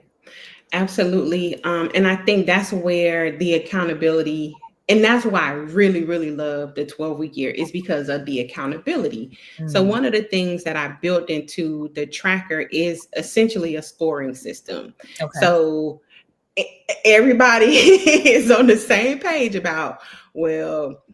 Absolutely. And I think that's where the accountability And that's why I really, really love the 12-week year, is because of the accountability. So one of the things that I built into the tracker is essentially a scoring system. Okay. So everybody is on the same page about, well,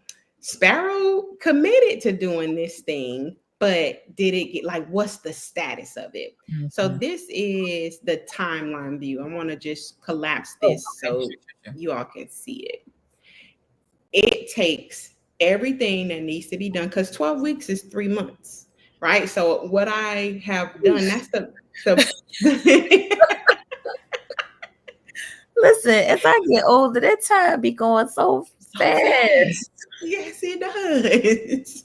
Sparrow committed to doing this thing, but did it get, like, what's the status of it? So this is the timeline view. I want to just collapse this so you all can see it. It takes everything that needs to be done, because 12 weeks is 3 months, right? So what I have done, that's the Listen, as I get older, that time be going so fast. Yes, it does.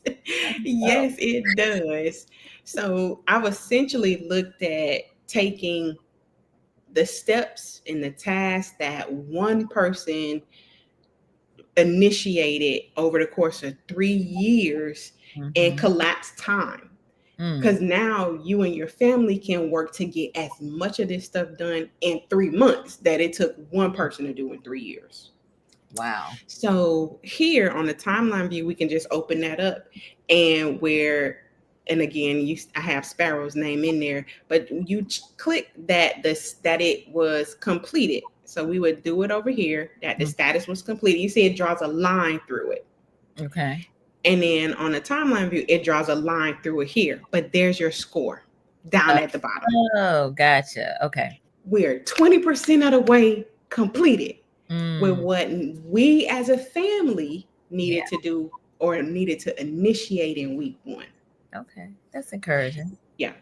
Yes, it does. So I've essentially looked at taking the steps and the tasks that one person initiated over the course of 3 years and collapse time. Because now you and your family can work to get as much of this stuff done in 3 months that it took one person to do in 3 years. Wow. So here on the timeline view, we can just open that up, and again, I have Sparrow's name in there, but you click that it was completed. So we would do it over here, that the status was completed. You see it draws a line through it. Okay. And then on the timeline view, it draws a line through it here, but there's your score down at the bottom. Oh, gotcha. Okay. We're 20% of the way completed with what we as a family needed to do or needed to initiate in week 1. Okay. That's encouraging. Yeah.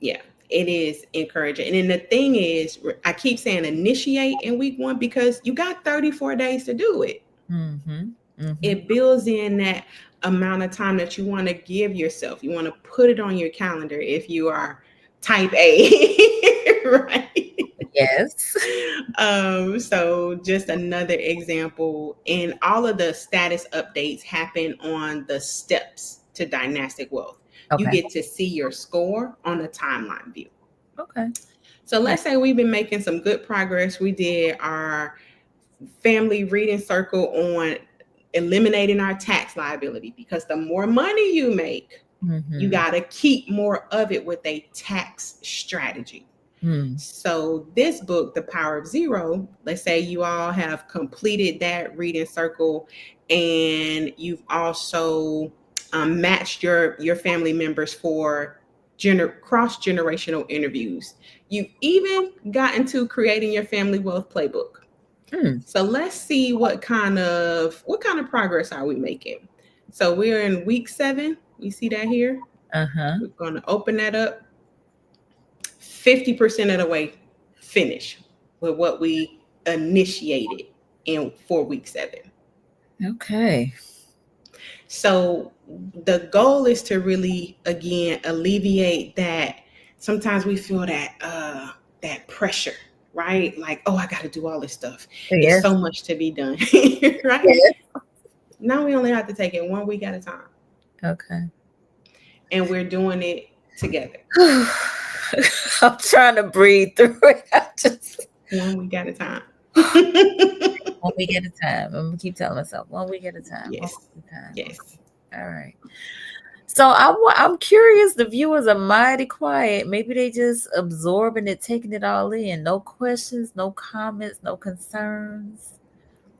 It is encouraging. And then the thing is, I keep saying initiate in week 1 because you got 34 days to do it. It builds in that amount of time that you want to give yourself. You want to put it on your calendar if you are type A, right? Yes. So just another example, and all of the status updates happen on the steps to Dynastic Wealth. Okay. You get to see your score on the timeline view. Okay. So let's say we've been making some good progress. We did our family reading circle on eliminating our tax liability, because the more money you make, you got to keep more of it with a tax strategy. So this book, The Power of Zero, let's say you all have completed that reading circle, and you've also matched your family members for cross-generational interviews. You've even gotten to creating your family wealth playbook. So let's see what kind of progress are we making. So we're in week 7. You see that here? We're going to open that up. 50% of the way finished with what we initiated for week 7. Okay. So the goal is to really, again, alleviate that. Sometimes we feel that pressure, right? Like, oh, I got to do all this stuff. There's so much to be done, right? Yes. Now we only have to take it 1 week at a time. Okay. And we're doing it together. I'm trying to breathe through it. 1 week at a time. 1 week at a time. I'm gonna keep telling myself 1 week at a time. Yes. 1 week at a time. Yes. All right. So I'm curious. The viewers are mighty quiet. Maybe they just absorbing it, taking it all in. No questions, no comments, no concerns.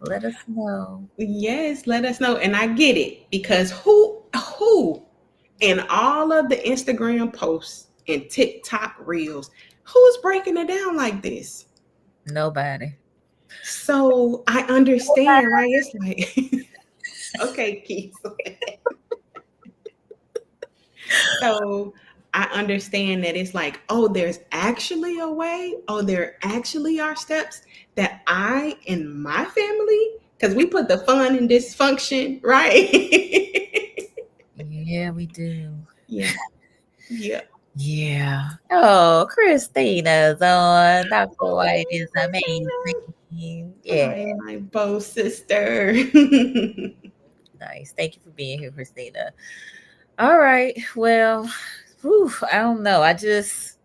Let us know. Yes, let us know. And I get it, because who in all of the Instagram posts and TikTok reels, who's breaking it down like this? Nobody. So I understand, right? It's like, okay, Keith. So I understand that it's like, oh, there's actually a way. Oh, there actually are steps that I and my family, because we put the fun in dysfunction, right? Yeah, we do. Yeah. Oh, Christina's on. Dr. White is amazing. Yeah. Hi, my Bo sister. Nice. Thank you for being here, Christina. All right. Well, I don't know. I guess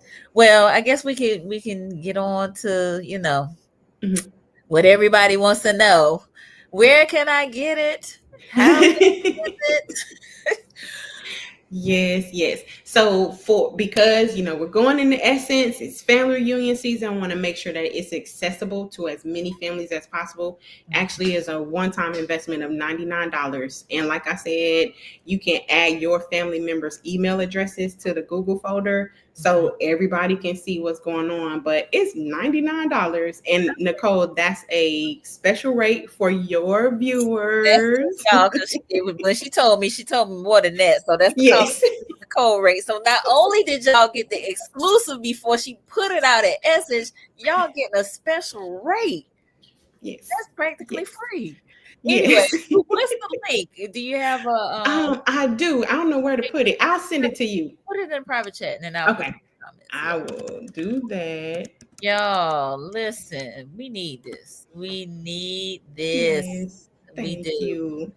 we can get on to, what everybody wants to know. Where can I get it? How can I get it? Yes, yes. So because we're going into Essence, it's family reunion season. I want to make sure that it's accessible to as many families as possible. Actually, is a one-time investment of $99. And like I said, you can add your family members' email addresses to the Google folder so everybody can see what's going on. But it's $99. And Nicole, that's a special rate for your That's viewers. y'all, because when she told me more than that. So that's Yes. the code rate. So not only did y'all get the exclusive before she put it out at Essence, y'all getting a special rate. Yes. That's practically Yes. free. Anyway, Yes. what's the link? Do you have a I do. I don't know where to put it. I'll send it to you. put it in private chat and then I'll put it Okay. in the comments. I Yeah. will do that. Y'all, listen, we need this. We need this. Yes. We Thank do. you.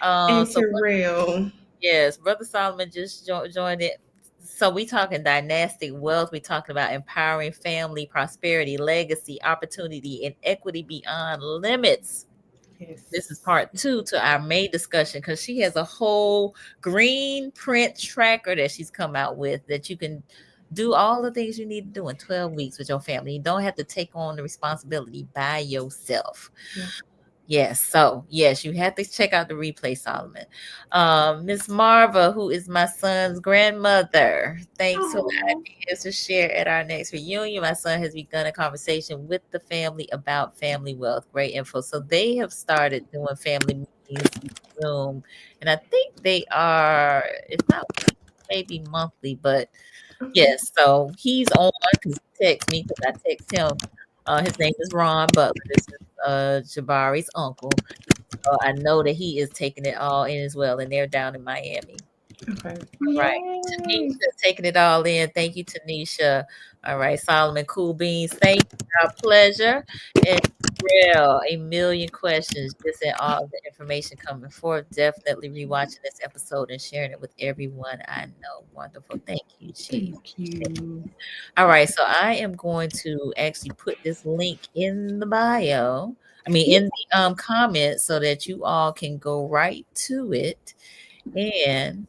And So Terrell. yes, Brother Solomon just joined it. So we talking dynastic wealth. We talking about empowering family, prosperity, legacy, opportunity, and equity beyond limits. This is Yes. part 2 to our main discussion because she has a whole green print tracker that she's come out with that you can do all the things you need to do in 12 weeks with your family. You don't have to take on the responsibility by yourself. Yeah. Yes. So, yes, you have to check out the replay, Solomon. Miss Marva, who is my son's grandmother, thanks for Oh. allowing us to share at our next reunion. My son has begun a conversation with the family about family wealth. Great info. So, they have started doing family meetings via Zoom, and I think they are, it's not maybe monthly, but Okay. yes. So, he's on because he texts me because I text him. His name is Ron Butler. This is Jabari's uncle. So I know that he is taking it all in as well, and they're down in Miami. Okay. All right. Yay. Tanisha taking it all in. Thank you, Tanisha. All right, Solomon Cool Beans. Thank you. Our pleasure. And real, a million questions. Just in all of the information coming forth. Definitely rewatching this episode and sharing it with everyone I know. Wonderful. Thank you, Chief. Thank you. All right, so I am going to actually put this link in the bio. I mean, in the comments, so that you all can go right to it. And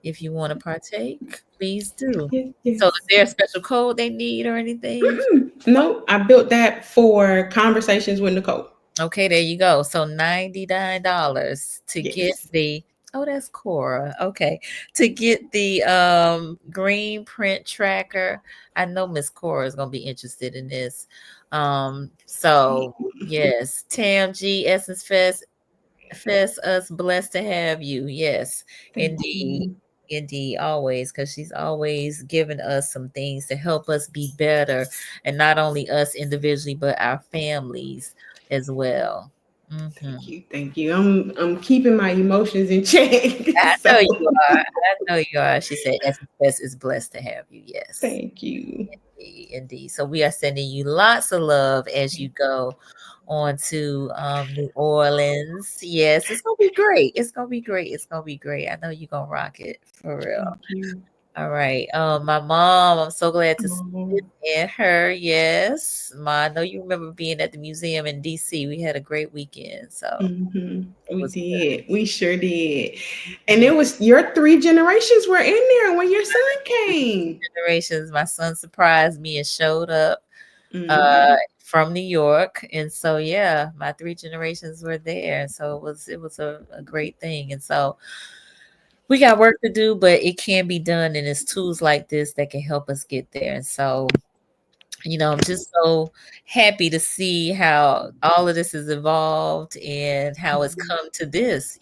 if you want to partake, please do. Yes. So, is Yes. there a special code they need or anything? No, I built that for conversations with Nicole. Okay, there you go. So $99 to get Yes. the oh, that's Cora. Okay. To get the green print tracker. I know Miss Cora is gonna be interested in this. So yes, Tam G Essence Fest us blessed to have you. Yes, Thank indeed. you. Indeed, always, because she's always given us some things to help us be better, and not only us individually, but our families as well. Thank Mhm. you. Thank you. I'm keeping my emotions in check. I So know you are. I know you are. She said, "SBS is blessed to have you." Yes, thank you. indeed, indeed. So we are sending you lots of love as you go on to New Orleans. Yes, it's gonna be great. It's gonna be great. It's gonna be great. I know you're gonna rock it for real. Thank you. All right. My mom, I'm so glad to see Oh, you and her. Yes. I know you remember being at the museum in DC. We had a great weekend. So it we was good. did. We sure did. And Mhm. it was your three generations were in there when your son came. Generations. My son surprised me and showed up Hmm. from New York. And so yeah, my three generations were there. And so it was a great thing. And so we got work to do, but it can be done. And it's tools like this that can help us get there. And so I'm just so happy to see how all of this has evolved and how it's come to this.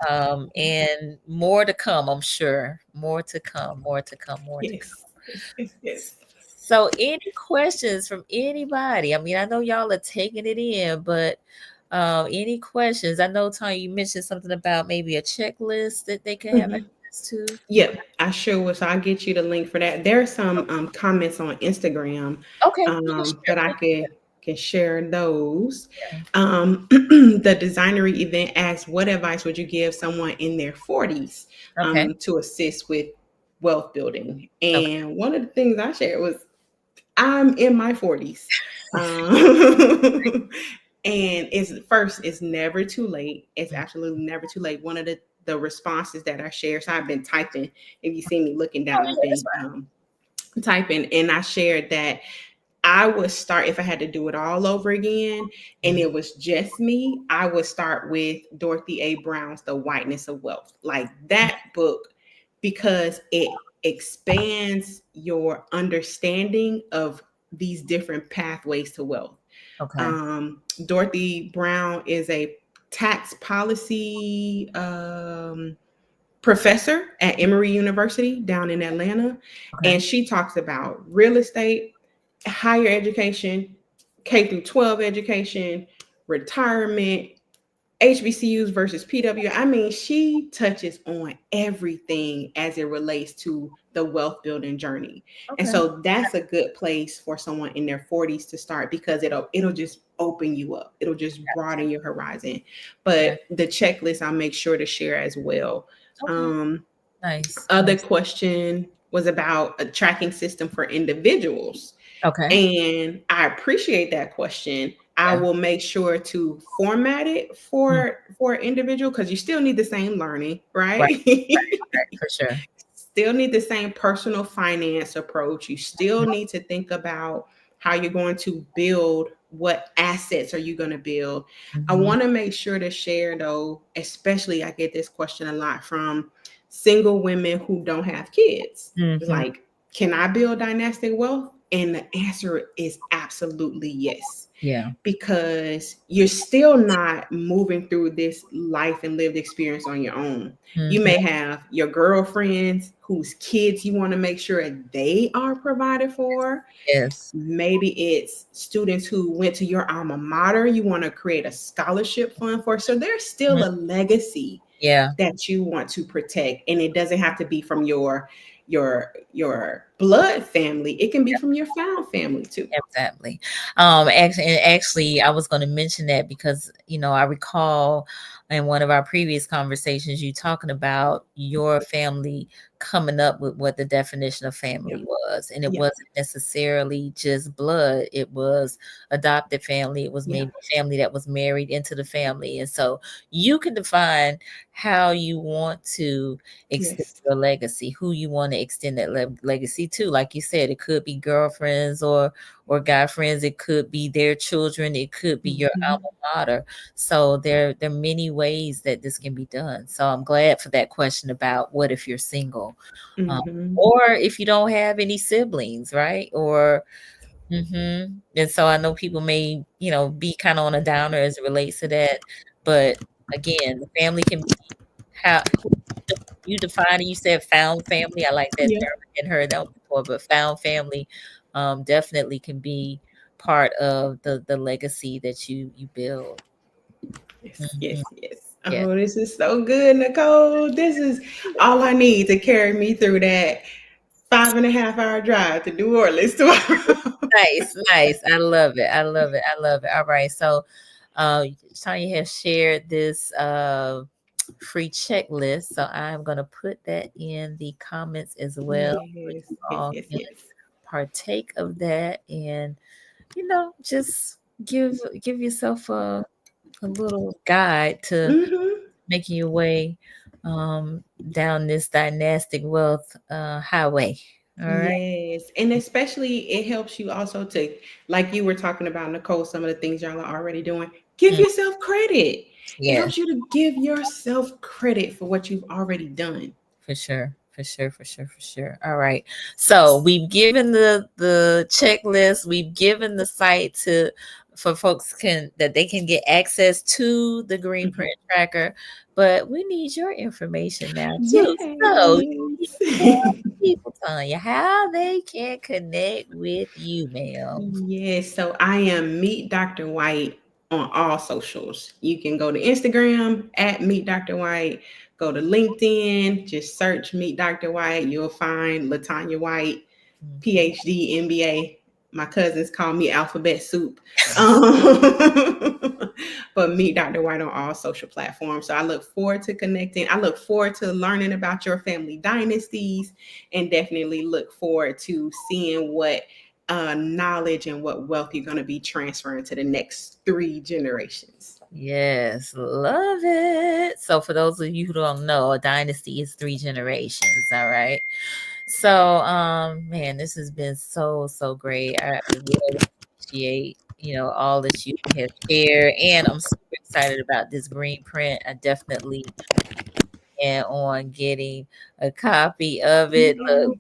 And more to come, I'm sure. More to come, more to come, more to come. Yes. Yes. Yes. Yes. So, any questions from anybody? I mean, I know y'all are taking it in, but any questions? I know, Tanya, you mentioned something about maybe a checklist that they can have Hmm. access to. Yep, I sure will. So I'll get you the link for that. There are some comments on Instagram Okay, please share, that I please can share those. share. The designery event asks, what advice would you give someone in their 40s Okay, to assist with wealth building? okay. And one of the things I shared was I'm in my 40s. Um, And it's never too late. It's absolutely never too late. One of the responses that I share, so I've been typing. If you see me looking Oh, down, I've yeah, that's been typing, and I shared that I would start if I had to do it all over again and fine. it was just me, I would start with Dorothy A. Brown's The Whiteness of Wealth. Like that book, because it expands your understanding of these different pathways to wealth. Okay. Dorothy Brown is a tax policy professor at Emory University down in Atlanta. Okay. And she talks about real estate, higher education, K through 12 education, retirement, HBCUs versus PW. I mean, she touches on everything as it relates to the wealth building journey. And Okay. so that's a good place for someone in their 40s to start because it'll just open you up. It'll just broaden your horizon. Yeah. But the checklist I'll make sure to share as well. Okay. Um, Nice. Other Nice. question was about a tracking system for individuals. Okay. And I appreciate that question. I Yeah. will make sure to format it Mm. for individual because you still need the same learning, Right. right? Right. For sure. Still need the same personal finance approach. You still need to think about how you're going to build, what assets are you going to build. I Mm-hmm. want to make sure to share though, especially I get this question a lot from single women who don't have kids. Mm-hmm. Like, can I build dynastic wealth? And the answer is absolutely yes, Yeah. because you're still not moving through this life and lived experience on your own. You Mm-hmm. may have your girlfriends whose kids you want to make sure they are provided for. Yes. Maybe it's students who went to your alma mater, you want to create a scholarship fund for. So there's still Mhm. a legacy Yeah. that you want to protect, and it doesn't have to be from your blood family. It can be from your found family too. Exactly. Actually, I was going to mention that because, I recall in one of our previous conversations, you talking about your family coming up with what the definition of Yeah. family was. And it Yeah. wasn't necessarily just blood. It was adopted family. It was Yeah. maybe family that was married into the family. And so you can define how you want to extend Yes. your legacy, who you want to extend that legacy to. Like you said, it could be girlfriends or guy friends. It could be their children. It could be your Mhm. alma mater. So there are many ways that this can be done. So I'm glad for that question about what if you're single, um, Mhm. or if you don't have any siblings, right? Or and so I know people may be kind of on a downer as it relates to that, but again, the family can be how who you define it. You said found family. I like that Yeah. term. I hadn't heard that one before, but found family definitely can be part of the legacy that you build. Yes. Mhm. Yes. Yes. Yeah. Oh, this is so good, Nicole. This is all I need to carry me through that 5.5 hour drive to New Orleans tomorrow. Nice, nice. I love it. I love it. I love it. All right. So Tanya has shared this free checklist. So I'm gonna put that in the comments as well. So Yes. you Yes. all Yes. can Yes. partake of that and just give yourself a little guide to Mhm. making your way down this dynastic wealth highway. All right. Yes. And especially it helps you also to, like you were talking about, Nicole, some of the things y'all are already doing. Give Mm, yourself credit. It yes, helps you to give yourself credit for what you've already done. for sure. For sure, for sure, for sure. All right. So we've given the checklist, we've given the site to for folks that they can get access to the green Mhm. print tracker, but we need your information now too. So you need Yes. to tell people, Tanya, how they can connect with you, ma'am. Yes, so I am Meet Dr. White on all socials. You can go to Instagram at Meet Dr. White, go to LinkedIn, just search Meet Dr. White. You'll find LaTanya White, Mhm. PhD, MBA. My cousins call me alphabet soup. But Meet Dr. White on all social platforms. So I look forward to connecting. I look forward to learning about your family dynasties and definitely look forward to seeing what knowledge and what wealth you're going to be transferring to the next 3 generations. Yes, love it. So for those of you who don't know, a dynasty is 3 generations. All right. So man, this has been so great. I really appreciate, all that you have shared. And I'm super excited about this green print. I definitely and on getting a copy of it. Look,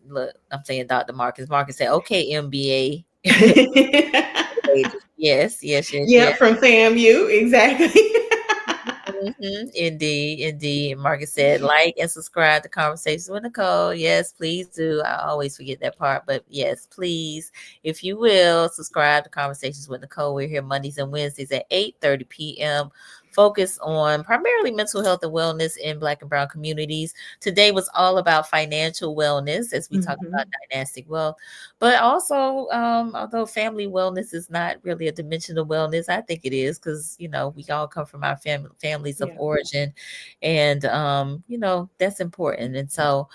look, I'm saying Dr. Marcus. Marcus said, "Okay, MBA." Yes, yes, yes, Yep, yes. from FAMU, exactly. Indeed, indeed. Marcus said, like and subscribe to Conversations with Nicole. Yes, please do. I always forget that part, but yes, please, if you will, subscribe to Conversations with Nicole. We're here Mondays and Wednesdays at 8:30 p.m. Focus on primarily mental health and wellness in Black and Brown communities. Today was all about financial wellness as we talk about dynastic wealth, but also, although family wellness is not really a dimension of wellness, I think it is because, we all come from our families of origin, and, that's important. And so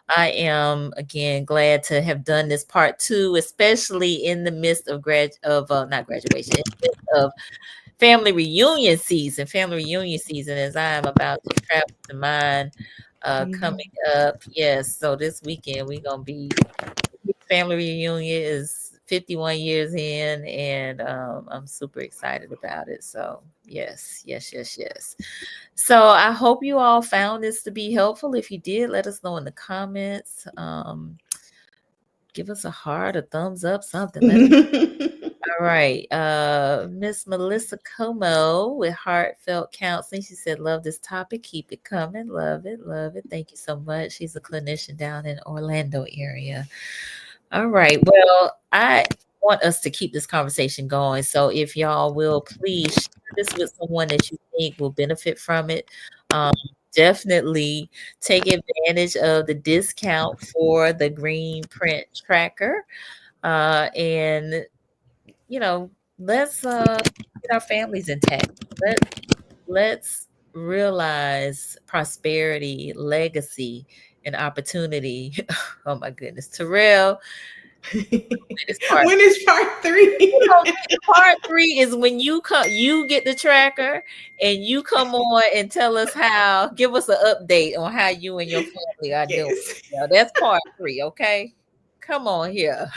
I am, again, glad to have done this part 2, especially in the midst of not graduation, in the midst of family reunion season, as I am about to travel to mine coming up. Yes, so this weekend we're gonna be family reunion is 51 years in, and I'm super excited about it. So yes, yes, yes, yes. So I hope you all found this to be helpful. If you did, let us know in the comments. Give us a heart, a thumbs up, something. Let us. All right. Miss Melissa Como with Heartfelt Counseling. She said, love this topic. Keep it coming. Love it. Love it. Thank you so much. She's a clinician down in Orlando area. All right. Well, I want us to keep this conversation going. So if y'all will please share this with someone that you think will benefit from it. Definitely take advantage of the discount for the green print tracker. And let's get our families intact. Let's realize prosperity, legacy, and opportunity. Oh my goodness. Terrell, When is part 3? part 3 is when you get the tracker and you come on and tell us give us an update on how you and your family are doing. Yes. That's part 3, okay? Come on here.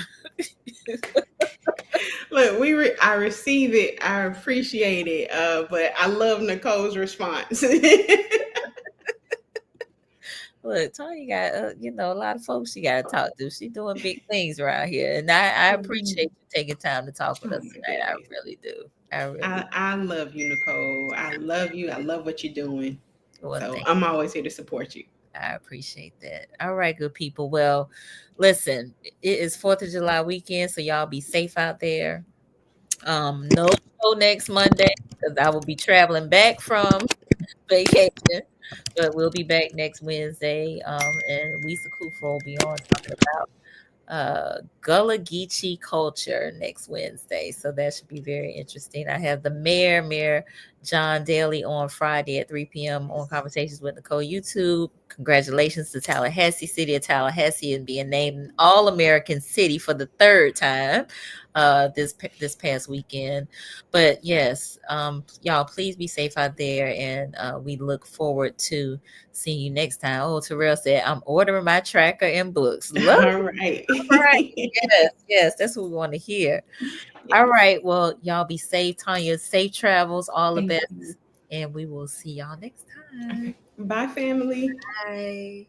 Look, I receive it. I appreciate it. But I love Nicole's response. Look, Tanya got a lot of folks she got to talk to. She's doing big things around here, and I appreciate you taking time to talk with us tonight. I really do. I love you, Nicole. I love you. I love what you're doing. Well, so I'm always here to support you. I appreciate that. All right, good people. Well, listen, it is 4th of July weekend, so y'all be safe out there. No show next Monday because I will be traveling back from vacation, but we'll be back next Wednesday. And Wisa Kufa will be on talking about Gullah Geechee culture next Wednesday. So that should be very interesting. I have the Mayor John Daly on Friday at 3 p.m. on Conversations with Nicole YouTube. Congratulations to Tallahassee, City of Tallahassee, and being named All-American City for the 3rd time this past weekend. But yes, y'all, please be safe out there, and we look forward to seeing you next time. Oh, Terrell said, I'm ordering my tracker and books. All right. All right. Yes, that's what we want to hear. Yes. All right. Well, y'all be safe, Tanya. Safe travels, all the best. And we will see y'all next time. Bye, family. Bye.